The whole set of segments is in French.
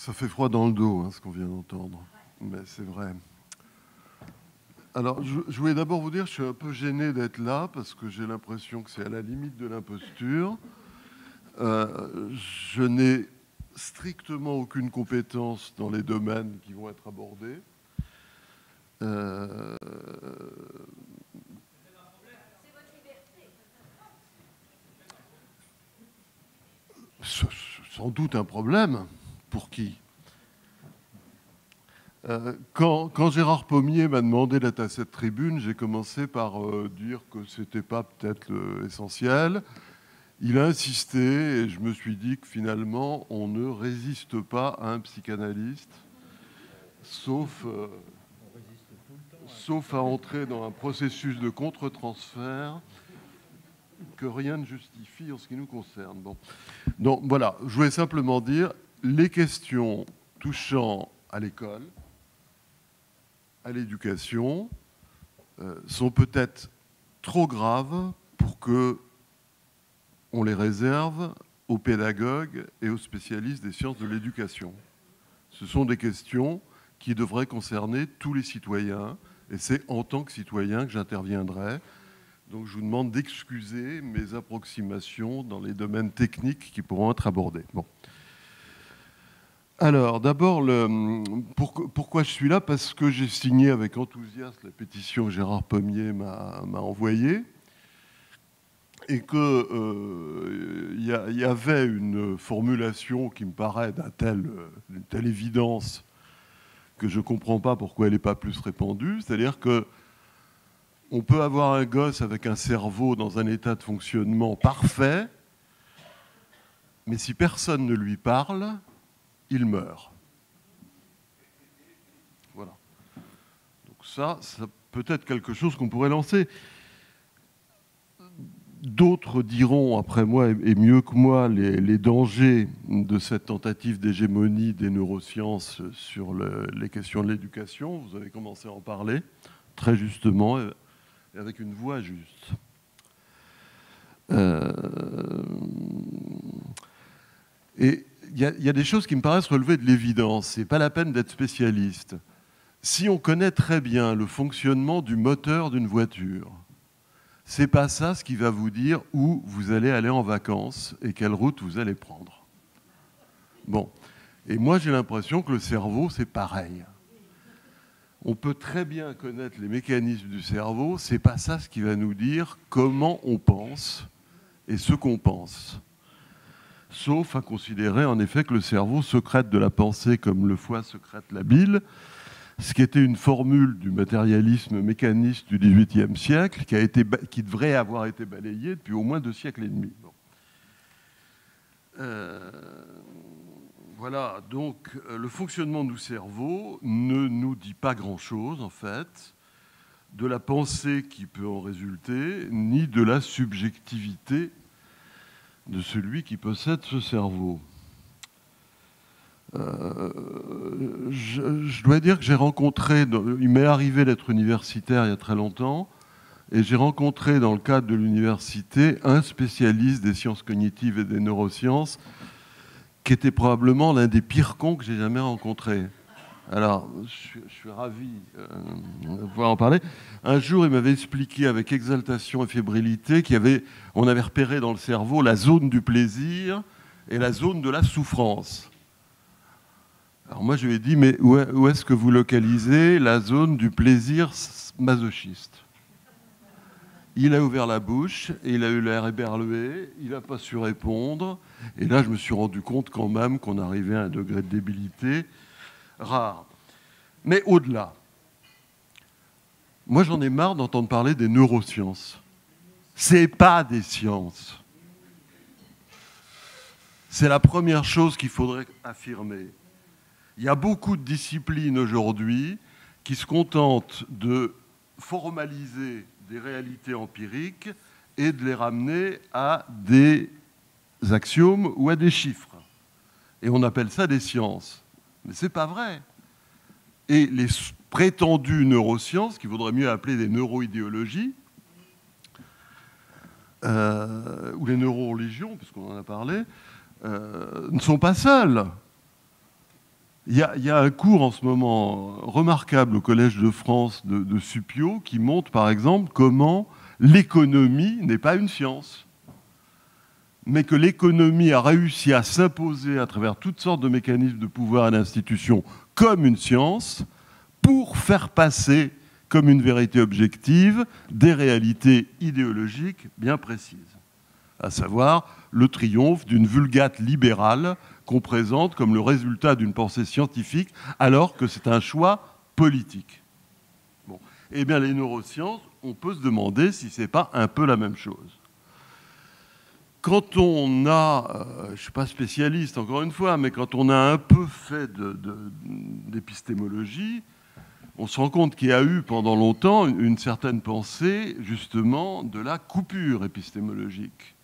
Ça fait froid dans le dos, hein, ce qu'on vient d'entendre. Mais c'est vrai. Alors, je voulais d'abord vous dire, je suis un peu gêné d'être là parce que j'ai l'impression que c'est à la limite de l'imposture. Je n'ai strictement aucune compétence dans les domaines qui vont être abordés. Sans doute un problème. Pour qui ? Quand Gérard Pommier m'a demandé d'être à cette tribune, j'ai commencé par dire que ce n'était pas peut-être essentiel. Il a insisté et je me suis dit que finalement, on ne résiste pas à un psychanalyste, sauf à entrer dans un processus de contre-transfert que rien ne justifie en ce qui nous concerne. Bon. Donc voilà, je voulais simplement dire, les questions touchant à l'école, à l'éducation, sont peut-être trop graves pour que on les réserve aux pédagogues et aux spécialistes des sciences de l'éducation. Ce sont des questions qui devraient concerner tous les citoyens, et c'est en tant que citoyen que j'interviendrai. Donc je vous demande d'excuser mes approximations dans les domaines techniques qui pourront être abordés. Bon. Alors, d'abord, pourquoi je suis là ? Parce que j'ai signé avec enthousiasme la pétition que Gérard Pommier m'a envoyée et qu'il y avait une formulation qui me paraît d'une telle évidence que je ne comprends pas pourquoi elle n'est pas plus répandue. C'est-à-dire qu'on peut avoir un gosse avec un cerveau dans un état de fonctionnement parfait, mais si personne ne lui parle, il meurt. Voilà. Donc ça peut être quelque chose qu'on pourrait lancer. D'autres diront, après moi et mieux que moi, les dangers de cette tentative d'hégémonie des neurosciences sur les questions de l'éducation. Vous avez commencé à en parler, très justement, et avec une voix juste. Et il y a des choses qui me paraissent relever de l'évidence. Ce n'est pas la peine d'être spécialiste. Si on connaît très bien le fonctionnement du moteur d'une voiture, c'est pas ça ce qui va vous dire où vous allez aller en vacances et quelle route vous allez prendre. Bon. Et moi, j'ai l'impression que le cerveau, c'est pareil. On peut très bien connaître les mécanismes du cerveau, c'est pas ça ce qui va nous dire comment on pense et ce qu'on pense. Sauf à considérer en effet que le cerveau sécrète de la pensée comme le foie sécrète la bile, ce qui était une formule du matérialisme mécaniste du XVIIIe siècle, qui devrait avoir été balayée depuis au moins 2 siècles et demi. Bon. Voilà, donc le fonctionnement du cerveau ne nous dit pas grand-chose, en fait, de la pensée qui peut en résulter, ni de la subjectivité de celui qui possède ce cerveau. Je dois dire que j'ai rencontré, il m'est arrivé d'être universitaire il y a très longtemps, et j'ai rencontré dans le cadre de l'université un spécialiste des sciences cognitives et des neurosciences qui était probablement l'un des pires cons que j'ai jamais rencontré. Alors, je suis ravi de pouvoir en parler. Un jour, il m'avait expliqué avec exaltation et fébrilité on avait repéré dans le cerveau la zone du plaisir et la zone de la souffrance. Alors moi, je lui ai dit, mais où est-ce que vous localisez la zone du plaisir masochiste ? Il a ouvert la bouche, et il a eu l'air éberlué, il n'a pas su répondre. Et là, je me suis rendu compte quand même qu'on arrivait à un degré de débilité rare. Mais au-delà, moi, j'en ai marre d'entendre parler des neurosciences. C'est pas des sciences. C'est la première chose qu'il faudrait affirmer. Il y a beaucoup de disciplines aujourd'hui qui se contentent de formaliser des réalités empiriques et de les ramener à des axiomes ou à des chiffres. Et on appelle ça des sciences. Mais ce n'est pas vrai. Et les prétendues neurosciences, qu'il vaudrait mieux appeler des neuroidéologies, ou les neuroreligions, puisqu'on en a parlé, ne sont pas seules. Il y a un cours en ce moment remarquable au Collège de France de Suppiot qui montre par exemple comment l'économie n'est pas une science, mais que l'économie a réussi à s'imposer à travers toutes sortes de mécanismes de pouvoir et d'institutions comme une science pour faire passer comme une vérité objective des réalités idéologiques bien précises, à savoir le triomphe d'une vulgate libérale qu'on présente comme le résultat d'une pensée scientifique alors que c'est un choix politique. Bon. Eh bien, les neurosciences, on peut se demander si ce n'est pas un peu la même chose. Quand on a, je ne suis pas spécialiste encore une fois, mais quand on a un peu fait d'épistémologie, on se rend compte qu'il y a eu pendant longtemps une certaine pensée justement de la coupure épistémologique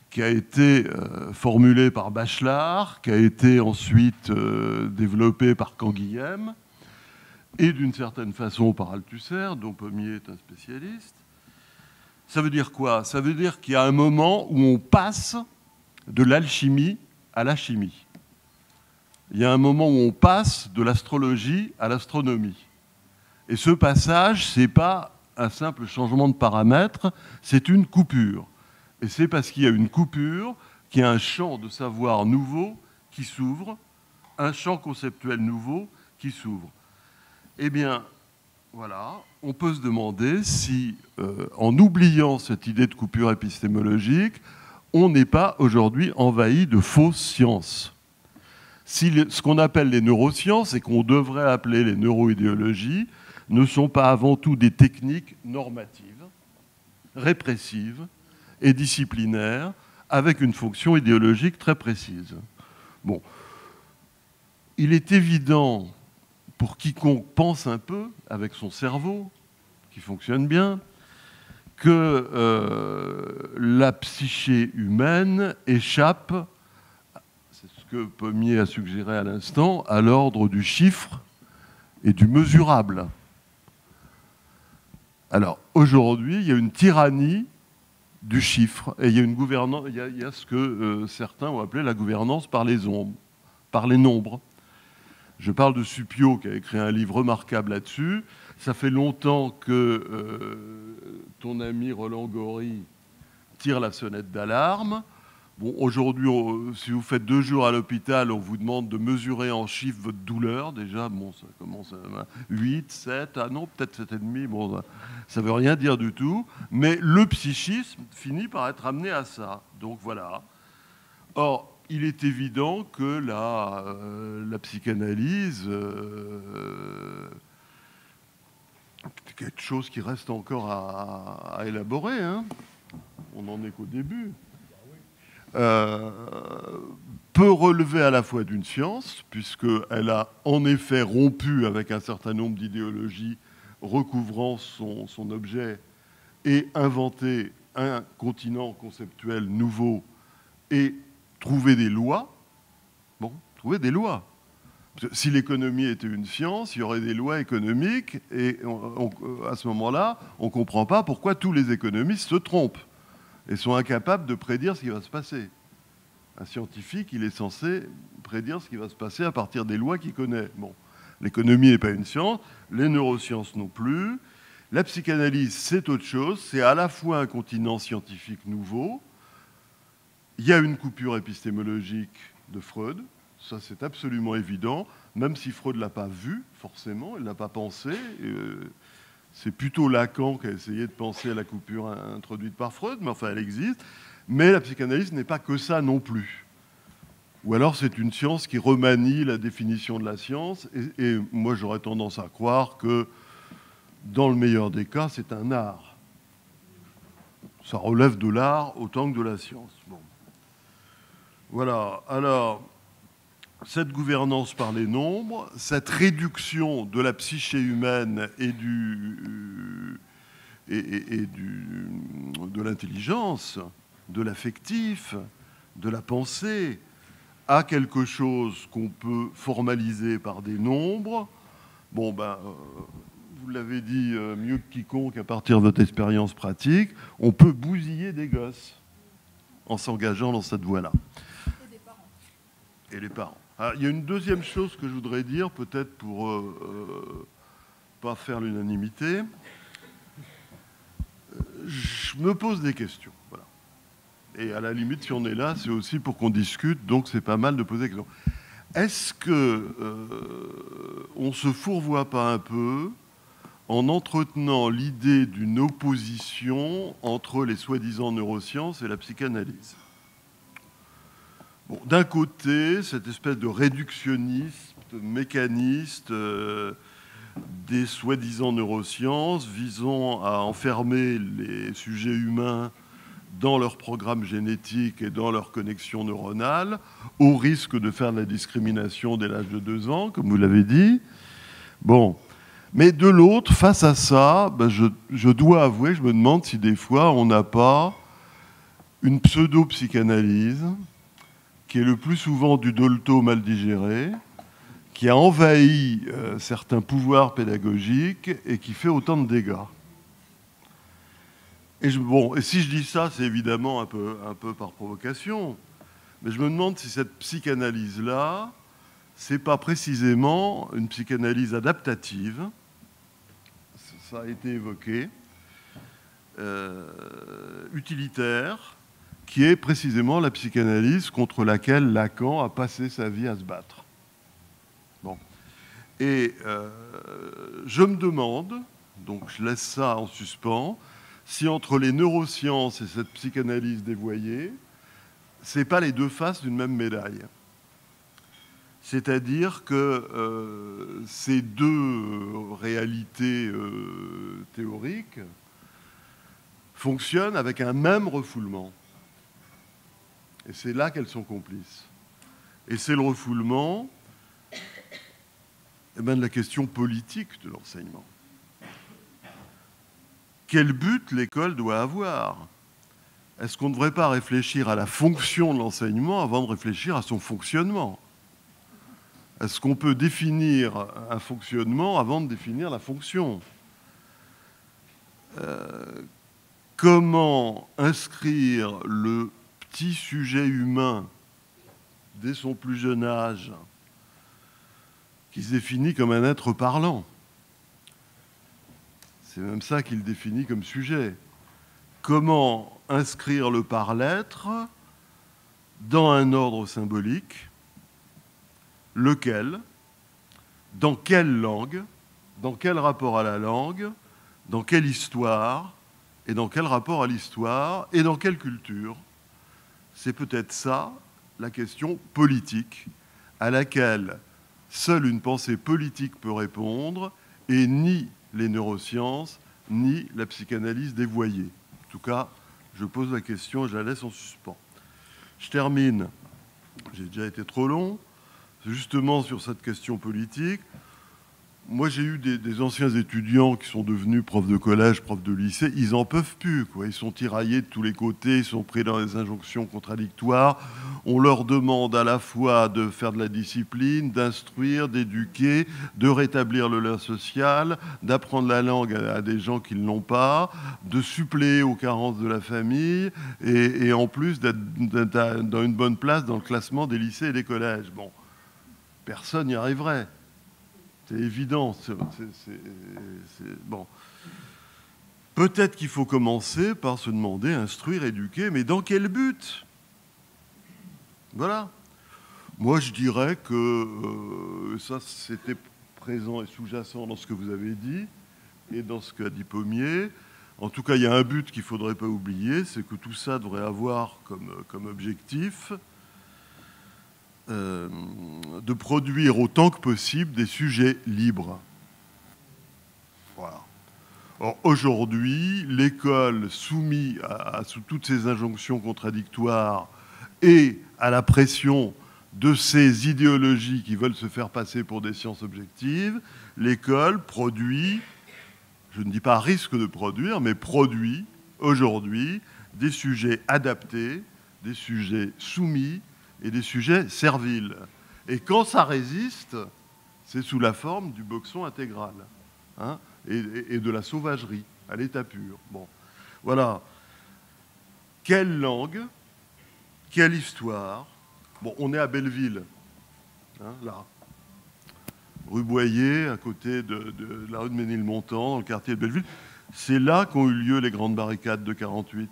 qui a été formulée par Bachelard, qui a été ensuite développée par Canguilhem et d'une certaine façon par Althusser, dont Pommier est un spécialiste. Ça veut dire quoi? Ça veut dire qu'il y a un moment où on passe de l'alchimie à la chimie. Il y a un moment où on passe de l'astrologie à l'astronomie. Et ce passage, ce n'est pas un simple changement de paramètres, c'est une coupure. Et c'est parce qu'il y a une coupure qu'il y a un champ de savoir nouveau qui s'ouvre, un champ conceptuel nouveau qui s'ouvre. Eh bien, voilà, on peut se demander si, en oubliant cette idée de coupure épistémologique, on n'est pas aujourd'hui envahi de fausses sciences. Si ce qu'on appelle les neurosciences et qu'on devrait appeler les neuroidéologies ne sont pas avant tout des techniques normatives, répressives et disciplinaires, avec une fonction idéologique très précise. Bon, il est évident pour quiconque pense un peu avec son cerveau, qui fonctionne bien, que la psyché humaine échappe, c'est ce que Pommier a suggéré à l'instant, à l'ordre du chiffre et du mesurable. Alors, aujourd'hui, il y a une tyrannie du chiffre, et il y a une gouvernance, il y a ce que certains ont appelé la gouvernance par les ombres, par les nombres. Je parle de Suppiot, qui a écrit un livre remarquable là-dessus. Ça fait longtemps que ton ami Roland Gori tire la sonnette d'alarme. Bon, aujourd'hui, si vous faites 2 jours à l'hôpital, on vous demande de mesurer en chiffres votre douleur. Déjà, bon, ça commence à 8, 7, ah non, peut-être 7,5. Bon, ça ne veut rien dire du tout. Mais le psychisme finit par être amené à ça. Donc voilà. Or, il est évident que la psychanalyse, c'est quelque chose qui reste encore à élaborer. Hein. On n'en est qu'au début. Peut relever à la fois d'une science, puisqu'elle a en effet rompu avec un certain nombre d'idéologies recouvrant son objet et inventé un continent conceptuel nouveau et trouver des lois. Bon, trouver des lois. Parce que si l'économie était une science, il y aurait des lois économiques et à ce moment-là, on ne comprend pas pourquoi tous les économistes se trompent et sont incapables de prédire ce qui va se passer. Un scientifique, il est censé prédire ce qui va se passer à partir des lois qu'il connaît. Bon, l'économie n'est pas une science, les neurosciences non plus. La psychanalyse, c'est autre chose. C'est à la fois un continent scientifique nouveau. Il y a une coupure épistémologique de Freud. Ça, c'est absolument évident, même si Freud ne l'a pas vu, forcément, il ne l'a pas pensé. C'est plutôt Lacan qui a essayé de penser à la coupure introduite par Freud, mais enfin, elle existe. Mais la psychanalyse n'est pas que ça non plus. Ou alors, c'est une science qui remanie la définition de la science. Et moi, j'aurais tendance à croire que, dans le meilleur des cas, c'est un art. Ça relève de l'art autant que de la science. Bon. Voilà. Alors, cette gouvernance par les nombres, cette réduction de la psyché humaine et de l'intelligence, de l'affectif, de la pensée, à quelque chose qu'on peut formaliser par des nombres. Bon, ben, vous l'avez dit mieux que quiconque à partir de votre expérience pratique, on peut bousiller des gosses en s'engageant dans cette voie-là. et les parents. Alors, il y a une deuxième chose que je voudrais dire, peut-être pour pas faire l'unanimité. Je me pose des questions. Voilà. Et à la limite, si on est là, c'est aussi pour qu'on discute, donc c'est pas mal de poser des questions. Est-ce que on se fourvoie pas un peu en entretenant l'idée d'une opposition entre les soi-disant neurosciences et la psychanalyse? Bon, d'un côté, cette espèce de réductionnisme mécaniste des soi-disant neurosciences visant à enfermer les sujets humains dans leur programme génétique et dans leur connexion neuronale, au risque de faire de la discrimination dès l'âge de 2 ans, comme vous l'avez dit. Bon. Mais de l'autre, face à ça, ben je dois avouer, je me demande si des fois on n'a pas une pseudo-psychanalyse qui est le plus souvent du Dolto mal digéré, qui a envahi certains pouvoirs pédagogiques et qui fait autant de dégâts. Et si je dis ça, c'est évidemment un peu par provocation, mais je me demande si cette psychanalyse-là, c'est pas précisément une psychanalyse adaptative, ça a été évoqué, utilitaire, qui est précisément la psychanalyse contre laquelle Lacan a passé sa vie à se battre. Bon. Et je me demande, donc je laisse ça en suspens, si entre les neurosciences et cette psychanalyse dévoyée, c'est pas les deux faces d'une même médaille. C'est-à-dire que ces deux réalités théoriques fonctionnent avec un même refoulement. Et c'est là qu'elles sont complices. Et c'est le refoulement de la question politique de l'enseignement. Quel but l'école doit avoir? Est-ce qu'on ne devrait pas réfléchir à la fonction de l'enseignement avant de réfléchir à son fonctionnement? Est-ce qu'on peut définir un fonctionnement avant de définir la fonction? Comment inscrire le petit sujet humain dès son plus jeune âge, qui se définit comme un être parlant? C'est même ça qu'il définit comme sujet. Comment inscrire le par-l'être dans un ordre symbolique, lequel, dans quelle langue, dans quel rapport à la langue, dans quelle histoire, et dans quel rapport à l'histoire, et dans quelle culture? C'est peut-être ça, la question politique, à laquelle seule une pensée politique peut répondre, et ni les neurosciences, ni la psychanalyse dévoyée. En tout cas, je pose la question et je la laisse en suspens. Je termine, j'ai déjà été trop long, justement sur cette question politique. Moi, j'ai eu des anciens étudiants qui sont devenus profs de collège, profs de lycée. Ils n'en peuvent plus, quoi. Ils sont tiraillés de tous les côtés, ils sont pris dans des injonctions contradictoires. On leur demande à la fois de faire de la discipline, d'instruire, d'éduquer, de rétablir le lien social, d'apprendre la langue à des gens qui ne l'ont pas, de suppléer aux carences de la famille et en plus d'être dans une bonne place dans le classement des lycées et des collèges. Bon, personne n'y arriverait. C'est évident. Bon. Peut-être qu'il faut commencer par se demander, instruire, éduquer, mais dans quel but? Voilà. Moi, je dirais que ça, c'était présent et sous-jacent dans ce que vous avez dit et dans ce qu'a dit Pommier. En tout cas, il y a un but qu'il ne faudrait pas oublier, c'est que tout ça devrait avoir comme objectif de produire autant que possible des sujets libres. Voilà. Or, aujourd'hui, l'école soumise sous toutes ces injonctions contradictoires et à la pression de ces idéologies qui veulent se faire passer pour des sciences objectives, l'école produit, je ne dis pas risque de produire, mais produit aujourd'hui des sujets adaptés, des sujets soumis, et des sujets serviles. Et quand ça résiste, c'est sous la forme du boxon intégral, hein, et de la sauvagerie, à l'état pur. Bon, voilà. Quelle langue, quelle histoire? Bon, on est à Belleville, hein, là. Rue Boyer, à côté de la rue de Ménilmontant, dans le quartier de Belleville. C'est là qu'ont eu lieu les grandes barricades de 48.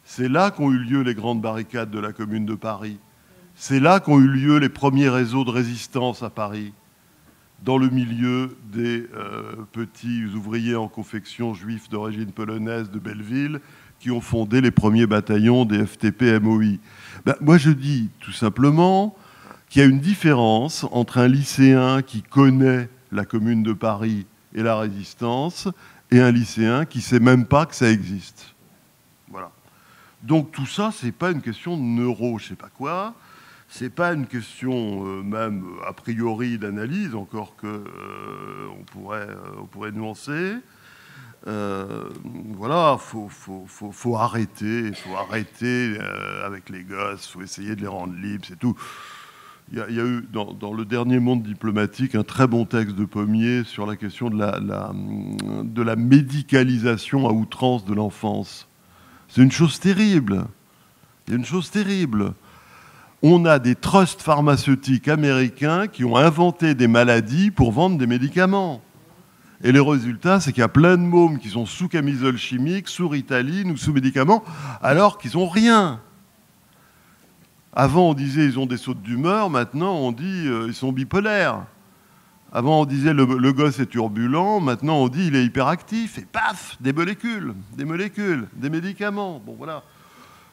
C'est là qu'ont eu lieu les grandes barricades de la Commune de Paris. C'est là qu'ont eu lieu les premiers réseaux de résistance à Paris, dans le milieu des petits ouvriers en confection juifs d'origine polonaise de Belleville, qui ont fondé les premiers bataillons des FTP-MOI. Ben, moi, je dis tout simplement qu'il y a une différence entre un lycéen qui connaît la Commune de Paris et la Résistance et un lycéen qui ne sait même pas que ça existe. Voilà. Donc tout ça, ce n'est pas une question de neuro, je ne sais pas quoi. Ce n'est pas une question même a priori d'analyse, encore que on pourrait nuancer. Voilà, faut arrêter avec les gosses, faut essayer de les rendre libres, c'est tout. Il y a eu dans le dernier Monde diplomatique un très bon texte de Pommier sur la question de la médicalisation à outrance de l'enfance. C'est une chose terrible. Il y a une chose terrible. On a des trusts pharmaceutiques américains qui ont inventé des maladies pour vendre des médicaments. Et le résultat, c'est qu'il y a plein de mômes qui sont sous camisole chimique, sous Ritaline ou sous médicaments, alors qu'ils n'ont rien. Avant, on disait ils ont des sautes d'humeur, maintenant on dit ils sont bipolaires. Avant, on disait le gosse est turbulent, maintenant on dit il est hyperactif, et paf, des molécules, des médicaments. Bon, voilà.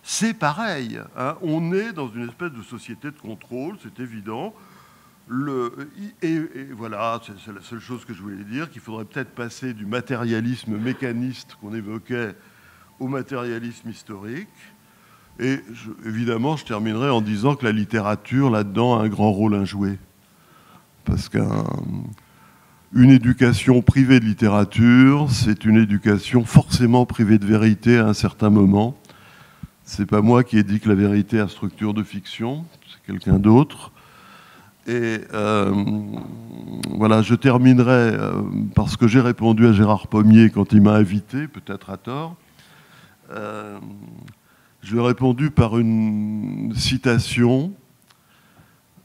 C'est pareil, hein. On est dans une espèce de société de contrôle, c'est évident. Et voilà, c'est la seule chose que je voulais dire, qu'il faudrait peut-être passer du matérialisme mécaniste qu'on évoquait au matérialisme historique. Et évidemment, je terminerai en disant que la littérature, là-dedans, a un grand rôle à jouer. Parce qu'une éducation privée de littérature, c'est une éducation forcément privée de vérité à un certain moment. C'est pas moi qui ai dit que la vérité a structure de fiction, c'est quelqu'un d'autre. Et voilà, je terminerai parce que j'ai répondu à Gérard Pommier quand il m'a invité, peut-être à tort. Je lui ai répondu par une citation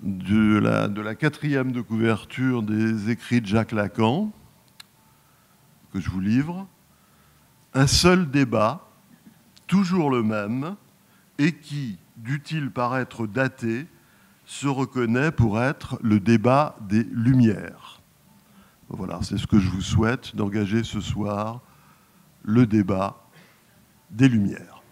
de la 4e de couverture des écrits de Jacques Lacan, que je vous livre. Un seul débat, toujours le même, et qui, dût-il paraître daté, se reconnaît pour être le débat des Lumières. Voilà, c'est ce que je vous souhaite, d'engager ce soir le débat des Lumières.